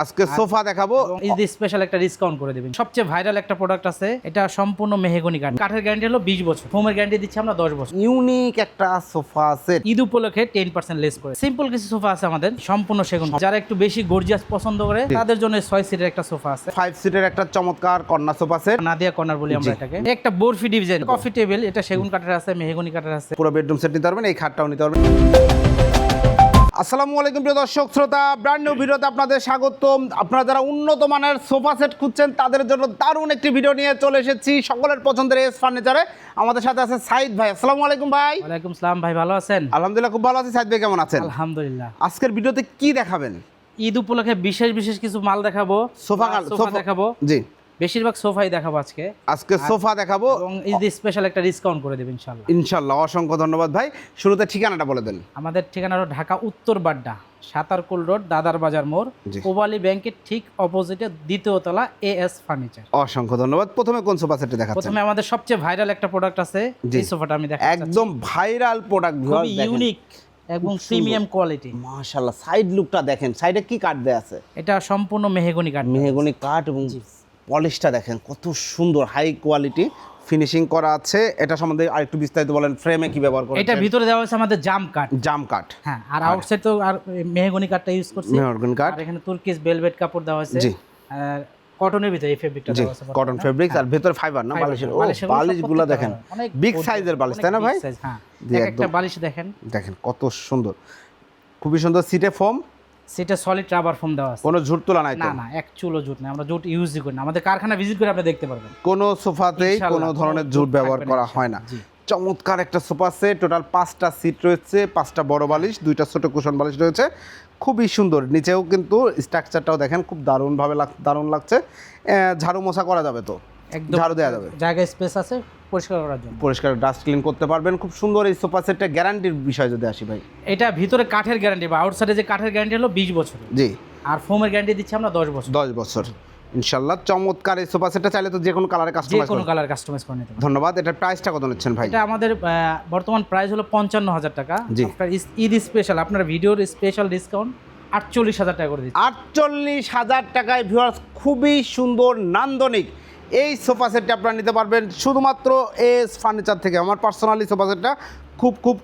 আজকে সোফা দেখাবো, ঈদ স্পেশাল একটা ডিসকাউন্ট করে দিবেন। সবচেয়ে ভাইরাল একটা প্রোডাক্ট আছে, এটা সম্পূর্ণ মেহগনি কাঠ। কাঠের গ্যারান্টি হলো 20 বছর, ফোমের গ্যারান্টি দিচ্ছি আমরা 10 বছর। ইউনিক একটা সোফা সেট। ঈদ উপলক্ষে 10% লেস করে। সিম্পল কিছু সোফা আছে আমাদের সম্পূর্ণ সেগুন। যারা একটু বেশি গর্জিয়াস পছন্দ করে তাদের জন্য 6 সিটের একটা সোফা আছে। 5 সিটের একটা চমৎকার corner sofa set, Nadia corner বলি আমরা এটাকে। একটা বরফি ডিজাইন কফি টেবিল, এটা সেগুন কাঠের আছে, মেহগনি কাঠের আছে। পুরো বেডরুম সেট নিতে পারবেন, এই খাটটাও নিতে পারবেন। আসসালামু আলাইকুম প্রিয় দর্শক শ্রোতা, ব্র্যান্ড নিউ ভিডিওতে আপনাদের স্বাগতম। আপনারা যারা উন্নত মানের সোফা সেট খুঁজছেন তাদের জন্য দারুণ একটি ভিডিও নিয়ে চলে এসেছি সকলের পছন্দের এস ফার্নিচারে। আমাদের সাথে আছে সাইদ ভাই। আসসালামু আলাইকুম ভাই। ওয়ালাইকুম সালাম ভাই, ভালো আছেন? আলহামদুলিল্লাহ খুব ভালো আছি। সাইদ ভাই কেমন আছেন? আলহামদুলিল্লাহ। আজকের ভিডিওতে কি দেখাবেন? ঈদ উপলক্ষে বিশেষ কিছু মাল দেখাবো। সোফা দেখাবো, জি বেশিরভাগ সোফাই দেখাবো আজকে সোফা দেখাবো এবং ঈদ স্পেশাল একটা ডিসকাউন্ট করে দেব ইনশাআল্লাহ। ইনশাআল্লাহ, অসংখ্য ধন্যবাদ ভাই। শুরুতে ঠিকানাটা বলে দেন। আমাদের ঠিকানা হলো ঢাকা উত্তর বাড্ডা, সাতারকুল রোড, দাদার বাজার মোড়, ওবালি ব্যাংকের ঠিক অপোজিটে দ্বিতীয় তলা, এএস ফার্নিচার। অসংখ্য ধন্যবাদ। প্রথমে কোন সোফা সেটটি দেখাচ্ছেন? প্রথমে আমাদের সবচেয়ে ভাইরাল একটা প্রোডাক্ট আছে, এই সোফাটা আমি দেখাচ্ছি। একদম ভাইরাল প্রোডাক্ট, খুবই ইউনিক এবং প্রিমিয়াম কোয়ালিটি। মাশাআল্লাহ, সাইড লুকটা দেখেন। সাইডে কি কাঠ দেয়া আছে? এটা সম্পূর্ণ মেহগনি কাঠ। মেহগনি কাঠ এবং পলিশটা দেখেন কত সুন্দর, হাই কোয়ালিটি ফিনিশিং করা আছে। এটা সম্বন্ধে আরেকটু বিস্তারিত বলেন। ফ্রেমে কি ব্যবহার করেছেন? এটা ভিতরে দেওয়া হয়েছে আমাদের জাম কাঠ। জাম কাঠ, হ্যাঁ, আর আউটসাইড তো আর মেহগনি কাঠটা ইউজ করছি। মেহগনি কাঠ, আর এখানে তুর্কিশ ভেলভেট কাপড় দেওয়া হয়েছে। জি, আর কটনের ভিতরে এই ফেব্রিকটা দেওয়া আছে। কটন ফেব্রিক্স, আর ভিতরে ফাইবার না বালিশের। ও বালিশগুলো দেখেন, বিগ সাইজের বালিশ, তাই না ভাই? হ্যাঁ, একটা বালিশ দেখেন কত সুন্দর, খুবই সুন্দর। সিটে ফোম, সেটা সলিড রাবার ফোম দেওয়া আছে। কোনো ঝুট তোলা নাই তো? না, এক চুলও ঝুট নাই। আমরা ঝুট ইউজই করি না। আমাদের কারখানা ভিজিট করে আপনি দেখতে পারবেন। কোনো সোফাতেই কোনো ধরনের ঝুট ব্যবহার করা হয় না। চমৎকার একটা সোফা সেট। টোটাল 5টা সিট রয়েছে, 5টা বড় বালিশ, 2টা ছোট কুশন বালিশ রয়েছে। খুবই সুন্দর। নিচেও কিন্তু স্ট্রাকচারটাও দেখেন, খুব দারুণ লাগছে। ঝাড়ু মোছা করা যাবে তো? একদম ঝাড়ু দেওয়া যাবে, জায়গা স্পেস আছে পরিষ্কার করার জন্য। পরিষ্কার ডাস্ট ক্লিন করতে পারবেন। খুব সুন্দর এই সোফা সেটটা। গ্যারান্টির বিষয় যদি আসি ভাই, এটা ভিতরে কাঠের গ্যারান্টি বা আউটসাইডে যে কাঠের গ্যারান্টি হলো 20 বছর, জি, আর ফোমের গ্যারান্টি দিচ্ছি আমরা 10 বছর। 10 বছর ইনশাআল্লাহ। চমৎকার এই সোফা সেটটা। চাইলে তো যে কোনো কালারে কাস্টমাইজ করে নিতে পারবেন। ধন্যবাদ। এটার প্রাইসটা কত নিচ্ছেন ভাই? এটা আমাদের বর্তমান প্রাইস হলো 55,000 টাকা। আপনার ঈদ স্পেশাল, আপনার ভিডিওর স্পেশাল ডিসকাউন্ট 48,000 টাকা করে দিচ্ছি। 48,000 টাকায় ভিউয়ার্স, খুবই সুন্দর নান্দনিক এই সোফা সেটটা আপনারা নিতে পারবেন শুধুমাত্র এস ফার্নিচার থেকে। আমার পার্সোনালি সোফা সেটটা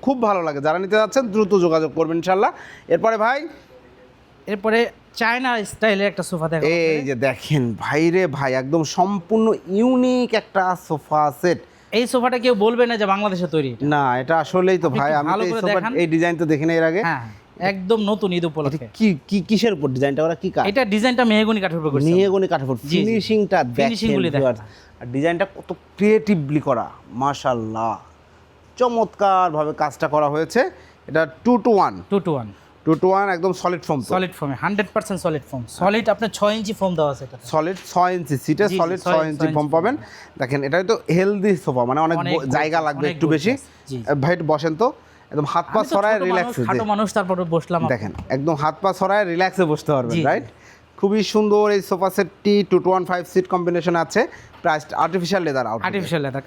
খুব ভালো লাগে। যারা নিতে যাচ্ছেন দ্রুত যোগাযোগ করবেন ইনশাল্লাহ। এরপরে ভাই, এরপরে চায়না স্টাইলের একটা সোফা দেখেন। এই যে দেখেন ভাই রে ভাই, একদম সম্পূর্ণ ইউনিক একটা সোফা সেট। এই সোফাটা কেউ বলবে না যে বাংলাদেশে তৈরি। না, এটা আসলেই তো ভাই, আমি এই ডিজাইন তো দেখি না এর আগে। হ্যাঁ, একদম নতুন ঈদ উপলক্ষে। কিসের উপর ডিজাইনটা? ওরা কি কাঠ? এটা ডিজাইনটা মেহগনি কাঠের উপর করেছে। মেহগনি কাঠের উপর ফিনিশিংটা দেখেন, আর ডিজাইনটা কত ক্রিয়েটিভলি করা। মাশাআল্লাহ, চমৎকার ভাবে কাজটা করা হয়েছে। এটা 2 to 1 একদম সলিড ফোম। সলিড ফোমে 100% সলিড ফোম। সলিড আপনার 6 ইঞ্চি ফোম দেওয়া আছে। এটা সলিড 6 ইঞ্চি সিটে, সলিড 6 ইঞ্চি ফোম পাবেন। দেখেন, এটা তো হেলদি সোফা, মানে অনেক জায়গা লাগবে একটু বেশি। ভাই বসেন তো, একদম হাত পা ছড়ায় রিল্যাক্সে। ছোট মানুষ, তারপরে বসলাম। দেখেন, একদম হাত পা ছড়ায় রিল্যাক্সে বসতে পারবেন, রাইট? খুবই সুন্দর এই সোফা সেটটি। 2 to 1 5 সিট কম্বিনেশন আছে। Price artificial leather,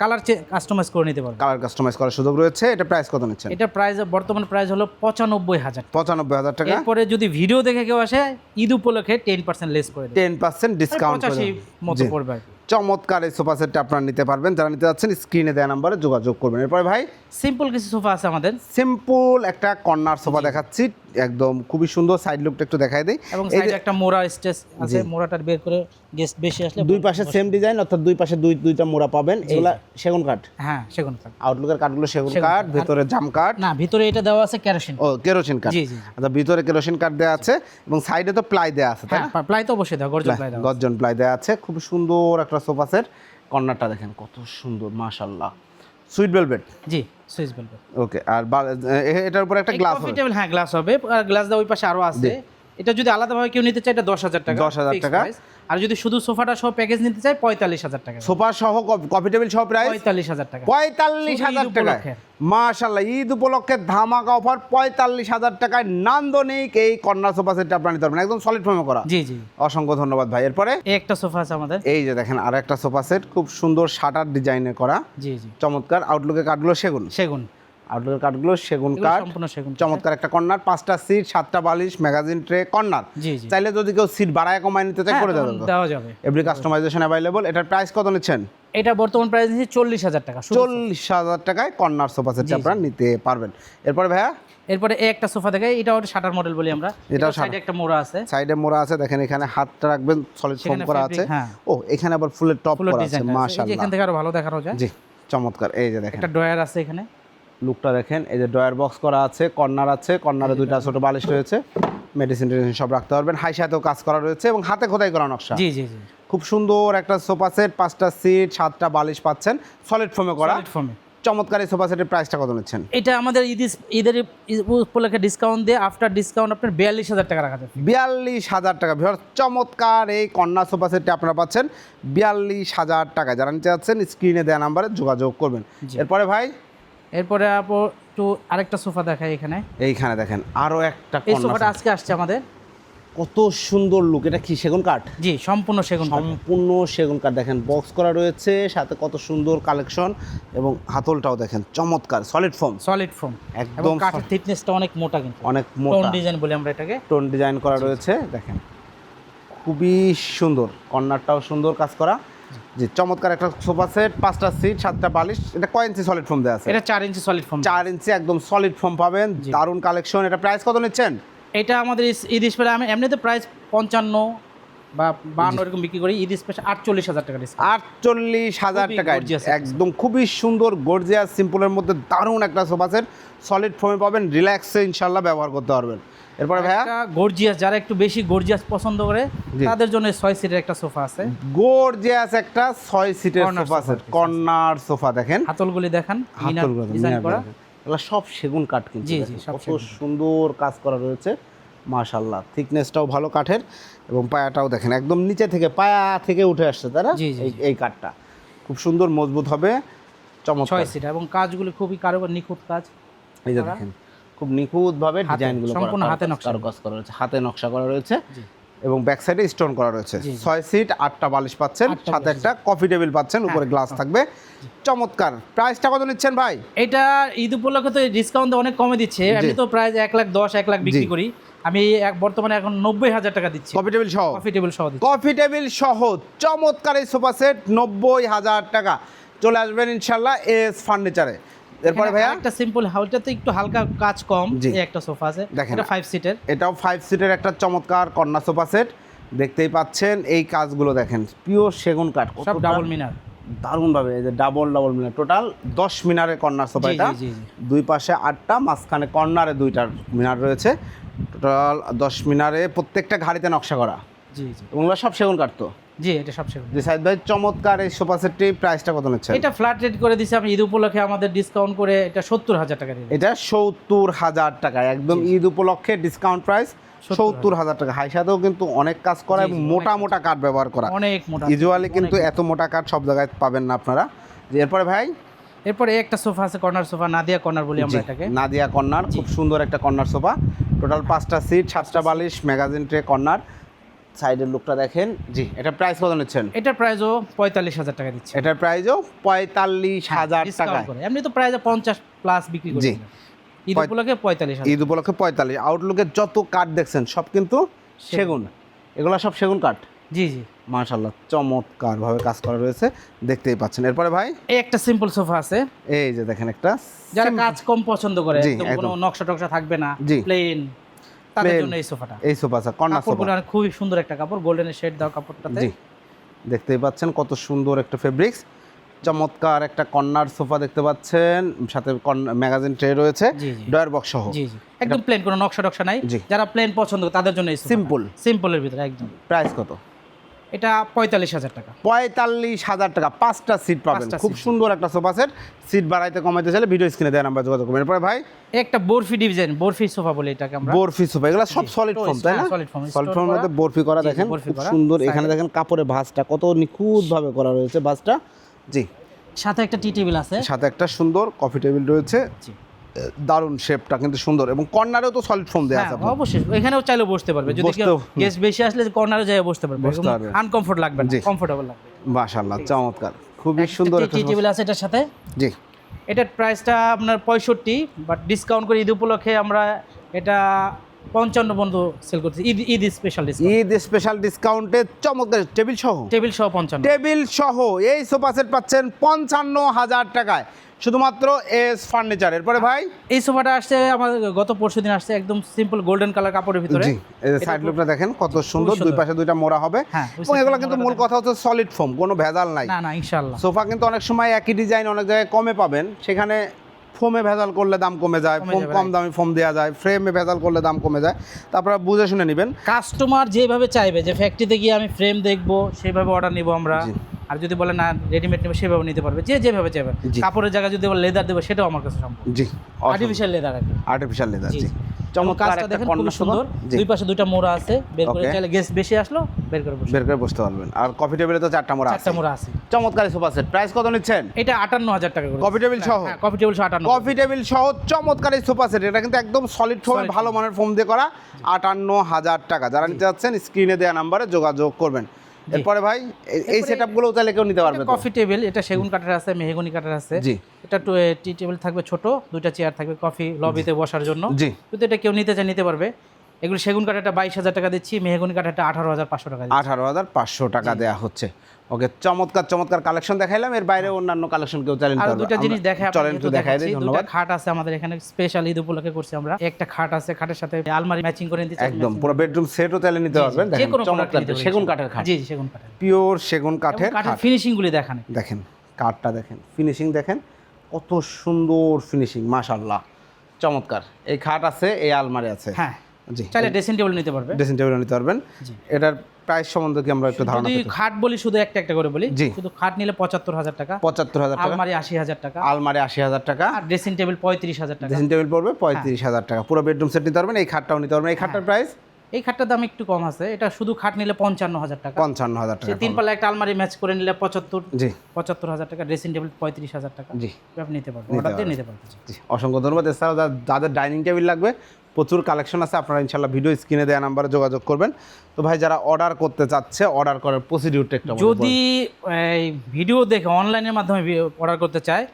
colour customise করে নিতে পারবেন। কালার কাস্টমাইজ করার সুযোগ রয়েছে। এটা প্রাইস কত নিচ্ছেন? এটা প্রাইস বর্তমান প্রাইস হলো 95,000 টাকা। এরপরে যদি ভিডিও দেখে কেউ আসে, ঈদ উপলক্ষে 10% লেস করে দেব। 10% ডিসকাউন্ট করে 85 মতো পড়বে। চমৎকার এই সোফা সেটটা আপনারা নিতে পারবেন। যারা নিতে যাচ্ছেন স্ক্রিনে দেওয়া নম্বরে যোগাযোগ করবেন। এরপরে ভাই, সিম্পল কিছু সোফা আছে আমাদের। সিম্পল একটা কর্নার সোফা দেখাচ্ছি, একদম খুবই সুন্দর। সাইড লুকটা একটু দেখাই দেই। এবং সাইডে একটা মোড়া স্টেজ আছে, মোড়াটা বের করে গেস্ট বেশি আসলে দুই পাশে সেম ডিজাইন, অর্থাৎ দুই পাশে দুইটা মোড়া পাবেন। এগুলা সেগুন কাঠ। হ্যাঁ, সেগুন কাঠ। আউটলুকের কাঠগুলো সেগুন কাঠ, ভিতরে জাম কাঠ। না, ভিতরে এটা দেওয়া আছে কেরোসিন। ও, কেরোসিন কাঠ। আচ্ছা, ভিতরে কেরোসিন কাঠ দেওয়া আছে এবং সাইডে তো প্লাই দেওয়া আছে, তাই না? হ্যাঁ, প্লাই তো অবশ্যই দেওয়া, গর্জন প্লাই দেওয়া আছে। খুব সুন্দর একটা সোফা সেট। কর্নারটা দেখেন কত সুন্দর, মাশাআল্লাহ। সুইট ভেলভেট, জি, সুইস ভেলভেট। ওকে। আর এটার উপরে একটা গ্লাস হবে। হ্যাঁ, গ্লাস হবে। আর গ্লাস দেওয়া ওই পাশে আরো আছে। এটা যদি আলাদাভাবে কেউ নিতে চায়, এটা 10,000 টাকা। 10,000 টাকা। আর যদি শুধু সোফাটা সহ প্যাকেজ নিতে চায়, 45,000 টাকা। সোফা সহ কফি টেবিল সহ প্রাইস 45,000 টাকা। 45,000 টাকা। মাশাআল্লাহ, ঈদ উপলক্ষে ধামাকা অফার। 45,000 টাকায় নান্দনিক এই কর্নার সোফা সেটটা আপনারা নিতে পারবেন, একদম সলিড ফোমে করা। জি। অসংখ্য ধন্যবাদ ভাই। এরপরে এই একটা সোফা আছে আমাদের। এই যে দেখেন, আর একটা সোফা সেট খুব সুন্দর শাটার ডিজাইনে করা। জি। চমৎকার। আউটলুকের কাঠগুলো সেগুন। আউটডোর কাঠগুলো সেগুন এগুলো কাঠ, সম্পূর্ণ সেগুন কাঠ। চমৎকার একটা কর্নার, 5টা সিট, 7টা বালিশ, ম্যাগাজিন ট্রে, কর্নার। জি জি চাইলে যদি কেউ সিট বাড়ায় কমায় নিতে চায় হ্যাঁ, করে তখন দেবেন, দেওয়া যাবে। Every customisation available. এটার প্রাইস কত নিচ্ছেন? এটা বর্তমান প্রাইস নিচ্ছে 40,000 টাকা শুধু। 40,000 টাকায় কর্নার সোফা সেটটা আপনারা নিতে পারবেন। এরপরে ভাইয়া এরপরে এই একটা সোফা দেখে, এটা ওটা শাটার মডেল বলি আমরা। এটাও সাইডে একটা মোড়া আছে, সাইডে মোড়া আছে, দেখেন এখানে হাতটা রাখবেন, সলিড ফোম সেখানে করা fabric, আছে। হ্যাঁ। ও এখানে আবার ফুলের টপ ফুলের করা আছে, ডিজাইন আছে, এই যে মাশাআল্লাহ। এখান থেকে আরো ভালো দেখানো যায়। জি চমৎকার, এই যে দেখেন একটা ড্রয়ার আছে এখানে, লুকটা দেখেন, এই যে ড্রয়ার বক্স করা আছে, কর্নার আছে, কর্নারে দুইটা ছোট বালিশ রয়েছে, মেডিসিন টেডিসিন সব রাখতে পারবেন, হাই সাথেও কাজ করা রয়েছে এবং হাতে খোদাই করা নকশা। জি জি জি খুব সুন্দর একটা সোফা সেট, 5টা সিট, 7টা বালিশ পাচ্ছেন, সলিড ফোমে করা। সলিড ফর্মে। চমৎকার এই সোফা সেটের প্রাইসটা কত নিচ্ছেন? এটা আমাদের ঈদের উপলক্ষে ডিসকাউন্ট দিয়ে আফটার ডিসকাউন্ট আপনার 42,000 টাকা রাখা যাবে। 42,000 টাকা। ভিউয়ার্স চমৎকার এই কর্নার সোফা সেটটা আপনারা পাচ্ছেন 42,000 টাকা। যারা নিতে চাচ্ছেন স্ক্রিনে দেওয়া নাম্বারে যোগাযোগ করবেন। জি। এরপরে ভাই এরপরে একটু আরেকটা সোফা দেখাই এখানে। এইখানে দেখেন আরো একটা এই কর্নার সোফাটা সোফা। আজকে আসছে আমাদের। কত সুন্দর লুক, এটা কি সেগুন কাঠ? জি সম্পূর্ণ সেগুন কাঠ। সম্পূর্ণ সেগুন কাঠ, দেখেন বক্স করা রয়েছে, সাথে কত সুন্দর কালেকশন এবং হাতলটাও দেখেন চমৎকার, সলিড ফোম, সলিড ফোম, একদম এবং কাঠের থিকনেসটা অনেক মোটা, কিন্তু অনেক টোন মোটা ডিজাইন বলি আমরা এটাকে। টোন ডিজাইন করা রয়েছে, দেখেন খুবই সুন্দর, কর্নারটাও সুন্দর কাজ করা। জি চমৎকার একটা সোফা সেট, 5টা সিট, 7টা বালিশ। এটা কয় ইঞ্চি সলিড ফোম দেওয়া আছে? এটা 4 ইঞ্চি সলিড ফোম। 4 ইঞ্চি একদম সলিড ফোম পাবেন, জি। দারুণ কালেকশন। এটা প্রাইস কত নিচ্ছেন? এটা আমাদের ঈদ স্পেশাল, আমি এমনিতে প্রাইস 55 বা 52 এরকম বিক্রি করি। ঈদ স্পেশাল 48,000 টাকা ডিসকাউন্ট। 48,000 খুবই টাকায় gorgeous একটা একদম খুবই সুন্দর গর্জিয়াস সিম্পলের মধ্যে দারুণ একটা সোফা সেট, সলিড ফোমে পাবেন, রিল্যাক্সে ইনশাল্লাহ ব্যবহার করতে পারবেন। এরপরে ভাইয়া গর্জিয়াস, যারা একটু বেশি গর্জিয়াস পছন্দ করে জি। তাদের জন্য 6 সিটের একটা সোফা আছে। গর্জিয়াস একটা 6 সিটের Corner sofa sofa set, piece corner sofa দেখেন, হাতলগুলি দেখান, হাতলগুলো ডিজাইন করা। এগুলো সব সেগুন কাঠ, কিন্তু জি, জি, দেখেন সব কত সেগুন। সুন্দর কাজ করা রয়েছে, মাশাআল্লাহ। থিকনেসটাও ভালো কাঠের এবং পায়াটাও দেখেন একদম নিচে থেকে পায়া থেকে উঠে আসছে তারা, জি, জি, এই কাঠটা খুব সুন্দর মজবুত হবে, 6 চমৎকার। সিট এবং কাজগুলি খুবই কারুকার নিখুঁত কাজ। এই যে করা। দেখেন খুব নিখুঁতভাবে হাতে, ডিজাইনগুলো সম্পূর্ণ হাতে নকশা। কাজ করা রয়েছে, হাতে নকশা করা রয়েছে জি। এবং ব্যাক সাইডে স্টোন করা রয়েছে। জি, জি। 6 সিট, 8টা বালিশ পাচ্ছেন, 8টা সাথে বালিশ। একটা কফি টেবিল পাচ্ছেন, উপরে হ্যাঁ, গ্লাস থাকবে, চমৎকার। প্রাইসটা কত নিচ্ছেন ভাই? এটা ঈদ উপলক্ষে তো ডিসকাউন্ট অনেক কমে দিচ্ছে। আমি তো প্রাইস 1,10,000 1 লাখ বিক্রি জি। করি, আমি বর্তমানে এখন 90,000 টাকা দিচ্ছি। কফি টেবিল সহ, কফি টেবিল সহ দিচ্ছি। কফি টেবিল সহ চমৎকার এই সোফা সেট 90,000 টাকা। চলে আসবেন ইনশাল্লাহ এস ফার্নিচারে। এরপরে ভাইয়া একটা সিম্পল হাউলটাতে একটু হালকা কাজ কম, জি। এই একটা সোফা আছে, দেখেন। এটা 5 সিটের। এটাও 5 সিটের একটা চমৎকার কর্নার সোফা সেট, দেখতেই পাচ্ছেন এই কাজগুলো দেখেন, পিওর সেগুন কাঠ, সব ডাবল মিনার। দারুণভাবে এই যে ডাবল মিনার, টোটাল 10 মিনারের কর্নার সোফা জি, এটা। জি, জি, জি। দুই পাশে 8টা, মাঝখানে কর্নারে 2টার মিনার রয়েছে, টোটাল 10 মিনারে, প্রত্যেকটা ঘাড়িতে নকশা করা জি জি এবং এগুলো সব সেগুন কাঠ। তো জি, এটা সব সেগুন। জি সাইদ ভাই চমৎকার এই সোফা সেটটি প্রাইসটা কত নিচ্ছেন? এটা ফ্ল্যাট রেট করে দিছি আমি ঈদ উপলক্ষে, আমাদের ডিসকাউন্ট করে এটা 70,000 টাকা দিয়ে দিচ্ছি। এটা 70,000 টাকা, একদম জি, জি। ঈদ উপলক্ষে ডিসকাউন্ট প্রাইস 70,000 টাকা। হাই সাথেও কিন্তু অনেক কাজ করা জি, এবং জি, মোটা অনেক মোটা কাঠ ব্যবহার করা, অনেক মোটা, ইউজুয়ালি কিন্তু অনেক। এত মোটা কাঠ সব জায়গায় পাবেন না আপনারা। যে এরপরে ভাই এরপরে একটা সোফা আছে, কর্নার সোফা, নাদিয়া কর্নার বলি আমরা জি, এটাকে। নাদিয়া কর্নার, খুব সুন্দর একটা কর্নার সোফা, টোটাল 5টা সিট, 7টা বালিশ, ম্যাগাজিন ট্রে, কর্নার। সাইডের লুকটা দেখেন। জি এটার প্রাইস কত নিচ্ছেন? এটার প্রাইসও 45,000 টাকা দিচ্ছি। এটার প্রাইসও 45,000 ডিসকাউন্ট টাকায়। করে এমনি তো প্রাইস 50 প্লাস বিক্রি করি জি। আমরা। ঈদ উপলক্ষে 45,000। ঈদ উপলক্ষে 45। আউটলুকের যত কাঠ দেখছেন সব কিন্তু সেগুন, এগুলো সব সেগুন কাঠ। জি জি, মাশাআল্লাহ চমৎকার ভাবে কাজ করা রয়েছে, দেখতেই পাচ্ছেন। এরপরে ভাই এই একটা সিম্পল সোফা আছে, এই যে দেখেন একটা যারা কাজ কম পছন্দ করে, জি, একদম একদম। কোনো নকশা টকশা থাকবে না, জি। প্লেন, তাদের Plain। জন্য এই সোফাটা। এই সোফা আছে কর্নার সোফা। কাপড়গুলো খুবই সুন্দর একটা কাপড়, গোল্ডেনের শেড দাও কাপড়টাতে। জি দেখতেই পাচ্ছেন কত সুন্দর একটা ফেব্রিক্স, চমৎকার একটা কর্নার সোফা দেখতে পাচ্ছেন, সাথে ম্যাগাজিন ট্রে রয়েছে, জি, জি। ডয়ার বক্স সহ। জি জি, একদম প্লেন, কোনো নকশা টকশা নাই। জি। যারা প্লেন পছন্দ করে তাদের জন্য এই সোফাটা। Simple। সিম্পলের ভিতরে একদম। প্রাইস কত? এটা 45,000 টাকা। 45,000 টাকা, 5টা সিট পাবেন, 5টা খুব seat। সুন্দর একটা সোফা সেট। সিট বাড়াইতে কমাইতে চাইলে ভিডিও স্ক্রিনে দেওয়া নাম্বার যোগাযোগ করবেন। এরপরে ভাই এই একটা বরফি ডিজাইন, বরফি সোফা বলে এটাকে আমরা। বরফি সোফা, এগুলো সব জি, সলিড ফোম তাই না? হ্যাঁ, solid foam, সলিড stone ফোমের মধ্যে করা। বরফি করা, জি, জি, দেখেন বরফি খুব করা। সুন্দর। এখানে Side এ। দেখেন কাপড়ের ভাঁজটা কত নিখুঁতভাবে করা রয়েছে ভাঁজটা। জি সাথে একটা টি টেবিল আছে। সাথে একটা সুন্দর কফি টেবিল রয়েছে, জি। দারুণ শেপটা কিন্তু সুন্দর, এবং কর্নারেও তো সলিড ফোম দেওয়া হ্যাঁ, আছে আপনার। অবশ্যই এখানেও চাইলে বসতে পারবে, যদি বসতেও- গেস্ট বেশি আসলে কর্নারে যেয়ে বসতে পারবে, বসতে পারবে। আনকমফোর্ট লাগবে না, জি। কমফোর্টেবল লাগবে। মাশাআল্লাহ চমৎকার, খুবই সুন্দর একটা টি টেবিল আছে এটার সাথে। জি এটার প্রাইসটা আপনার 65, বাট ডিসকাউন্ট করে ঈদ উপলক্ষে আমরা এটা 55 বন্ধু সেল করছি। Eid special discount, Eid special ডিসকাউন্টে চমৎকার টেবিল সহ 55। টেবিল সহ এই সোফা সেট পাচ্ছেন 55,000 টাকায় শুধুমাত্র এস ফার্নিচার। এরপরে ভাই এই সোফাটা আসছে আমার গত পরশুদিন আসছে, একদম সিম্পল গোল্ডেন কালার কাপড়ের ভিতরে। জি, এই যে সাইড লুকটা দেখেন কত সুন্দর, দুই পাশে দুইটা মোড়া হবে। হ্যাঁ, এবং এগুলো কিন্তু মূল কথা হচ্ছে সলিড ফোম, কোনো ভেজাল নাই। না ইনশাআল্লাহ। সোফা কিন্তু অনেক সময় একই ডিজাইন অনেক জায়গায় কমে পাবেন, সেখানে ফোমে ভেজাল করলে দাম কমে যায়, ফোম কম দামি ফোম দেওয়া যায়, ফ্রেমে ভেজাল করলে দাম কমে যায়। তারপরে বুঝে শুনে নেবেন। কাস্টমার যেভাবে চাইবে যে ফ্যাক্টরিতে গিয়ে আমি ফ্রেম দেখবো সেইভাবে অর্ডার নিব আমরা। আর যদি বলে না রেডিমেড নেবে সেভাবে নিতে পারবে, যেভাবে চাইবে। কাপড়ের জায়গায় যদি বলে লেদার দেবো সেটাও আমার কাছে সম্ভব। জি, আর্টিফিশিয়াল লেদার আর কি। Artificial leather. জি, চমৎকার একটা দেখেন, খুব সুন্দর। দুই পাশে দুইটা মোড়া আছে, বের করে চাইলে গেস্ট বেশি আসলো বের করে বসতে পারবেন। আর কফি টেবিলে তো চারটা মোড়া আছে। চমৎকার সোফা সেট, প্রাইস কত নিচ্ছেন? এটা 58,000 টাকা করে। কফি টেবিল সহ? হ্যাঁ, কফি টেবিল সহ 58। কফি টেবিল সহ চমৎকার এই সোফা সেট, এটা কিন্তু একদম সলিড ফোম, ভালো মানের ফোম দিয়ে করা, 58,000 টাকা। যারা নিতে যাচ্ছেন স্ক্রিনে দেওয়া নাম্বারে যোগাযোগ করবেন। এরপরে ভাই এই সেটআপগুলো চাইলে কেউ নিতে পারবে? কফি টেবিল এটা সেগুন কাঠের আছে, মেহগনি কাঠের আছে। জি, এটা টি টেবিল থাকবে ছোট, দুইটা চেয়ার থাকবে কফি লবিতে বসার জন্য। জি, কিন্তু এটা কেউ নিতে চায় নিতে পারবে। এগুলো সেগুন কাঠেরটা 22,000 টাকা দিচ্ছি, মেহগনি কাঠেরটা 18,500 টাকা। 18,500 টাকা দেয়া হচ্ছে। ওকে, চমৎকার কালেকশন দেখাইলাম। এর বাইরে অন্যান্য কালেকশন কেউ চাইলে নিতে আর পারবে। দুটো জিনিস দেখাই, চলেন একটু দেখাই দিই। দুটো খাট আছে আমাদের এখানে, স্পেশাল ঈদ উপলক্ষে করছি আমরা। একটা খাট আছে, খাটের সাথে আলমারি ম্যাচিং করে দিতে একদম পুরো বেডরুম সেটও চাইলে নিতে পারবেন। দেখেন চমৎকার সেগুন কাঠের খাট। জি, সেগুন কাঠের, পিওর সেগুন কাঠের খাট। ফিনিশিং গুলি দেখেন কাঠটা দেখেন, ফিনিশিং দেখেন কত সুন্দর ফিনিশিং, মাশাআল্লাহ চমৎকার। এই খাট আছে, এই আলমারি আছে। হ্যাঁ, জি, চাইলে ড্রেসিং টেবিল নিতে পারবে। ড্রেসিং টেবিল নিতে পারবেন। এটার প্রাইস সম্বন্ধে কি আমরা একটু ধারণা যদি পেতে? খাট বলি শুধু একটা করে বলি, শুধু খাট নিলে 75,000 টাকা, 75,000 টাকা। আলমারি 80,000 টাকা, আলমারি 80,000 টাকা। আর ড্রেসিং টেবিল 35,000 টাকা। ড্রেসিং টেবিল পড়বে 35,000 টাকা। পুরো বেডরুম সেট নিতে পারবেন। এই খাটটাও নিতে পারবেন। এই খাটটার প্রাইস? এই খাটটার দাম একটু কম আছে, এটা শুধু খাট নিলে 55,000 টাকা। 55,000 টাকা। তিন পাল্লা একটা আলমারি ম্যাচ করে নিলে 75,000 টাকা। ড্রেসিং টেবিল 35,000 টাকা। জি, আপনি নিতে পারবেন, অর্ডার দিয়ে নিতে পারবেন। জি, অসংখ্য ধন্যবাদ। এছাড়াও যাদের ডাইনিং টেবিল লাগবে, প্রচুর কালেকশন আছে, আপনারা ইনশাআল্লাহ ভিডিও স্ক্রিনে দেওয়া নাম্বারে যোগাযোগ করবেন। তো ভাই, যারা অর্ডার করতে চাচ্ছে, অর্ডার করার প্রসিডিউরটা একটু যদি এই ভিডিও দেখে অনলাইনের মাধ্যমে অর্ডার করতে চায়,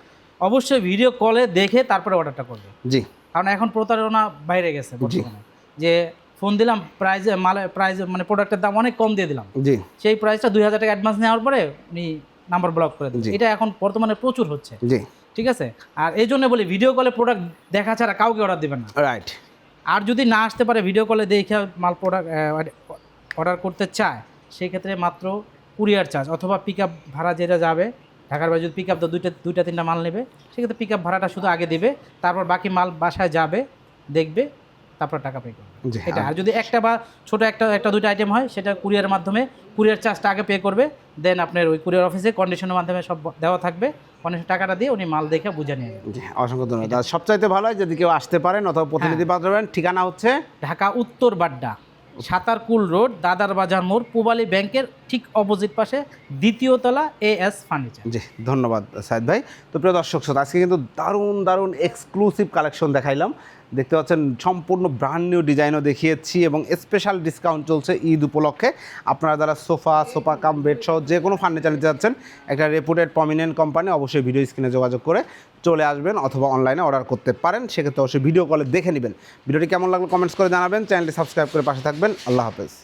অবশ্যই ভিডিও কলে দেখে তারপরে অর্ডারটা করবে। জি, কারণ এখন প্রতারণা বাইরে গেছে বর্তমানে, যে ফোন দিলাম প্রাইস মানে প্রোডাক্টের দাম অনেক কম দিয়ে দিলাম, জি, সেই প্রাইসটা 2,000 টাকা অ্যাডভান্স নেওয়ার পরে উনি নাম্বার ব্লক করে দিন। এটা এখন বর্তমানে প্রচুর হচ্ছে। জি, ঠিক আছে। আর এই জন্য বলি, ভিডিও কলে প্রোডাক্ট দেখা ছাড়া কাউকে অর্ডার দেবেন না। রাইট। আর যদি না আসতে পারে, ভিডিও কলে দেখে মাল প্রোডাক্ট অর্ডার করতে চায়, সেই ক্ষেত্রে মাত্র কুরিয়ার চার্জ অথবা পিক আপ ভাড়া যেটা যাবে, ঢাকার বাইরে যদি পিক আপ দুইটা তিনটা মাল নেবে, সেক্ষেত্রে পিক আপ ভাড়াটা শুধু আগে দেবে, তারপর বাকি মাল বাসায় যাবে, দেখবে, তারপর টাকা পে করবে। এটা। আর যদি একটা বা ছোটো একটা দুইটা আইটেম হয়, সেটা কুরিয়ারের মাধ্যমে কুরিয়ার চার্জটা আগে পে করবে, দেন আপনার ওই কুরিয়ার অফিসে কন্ডিশনের মাধ্যমে সব দেওয়া থাকবে, কন্ডিশন টাকাটা দিয়ে উনি মাল দেখে বুঝে নিয়ে যাবেন। অসংখ্য ধন্যবাদ। সবচাইতে ভালো হয় যদি কেউ আসতে পারেন অথবা প্রতিনিধি পাঠাবেন। ঠিকানা হচ্ছে ঢাকা উত্তর বাড্ডা, সাতারকুল রোড, দাদার বাজার মোড়, পূবালী ব্যাংকের ঠিক অপোজিট পাশে, দ্বিতীয় তলা, এএস ফার্নিচার। জি, ধন্যবাদ সাইদ ভাই। তো প্রিয় দর্শক শ্রোতা, আজকে কিন্তু দারুণ এক্সক্লুসিভ কালেকশন দেখাইলাম। দেখতে পাচ্ছেন সম্পূর্ণ ব্র্যান্ড নিউ ডিজাইনও দেখিয়েছি এবং স্পেশাল ডিসকাউন্ট চলছে ঈদ উপলক্ষে। আপনারা যারা সোফা কাম বেড সহ যে কোনো ফার্নিচার নিতে যাচ্ছেন, একটা রেপুটেড প্রমিনেন্ট কোম্পানি, অবশ্যই ভিডিও স্ক্রিনে যোগাযোগ করে চলে আসবেন অথবা অনলাইনে অর্ডার করতে পারেন। সেক্ষেত্রে অবশ্যই ভিডিও কলে দেখে নেবেন। ভিডিওটি কেমন লাগলো কমেন্টস করে জানাবেন। চ্যানেলটি সাবস্ক্রাইব করে পাশে থাকবেন। আল্লাহ হাফেজ।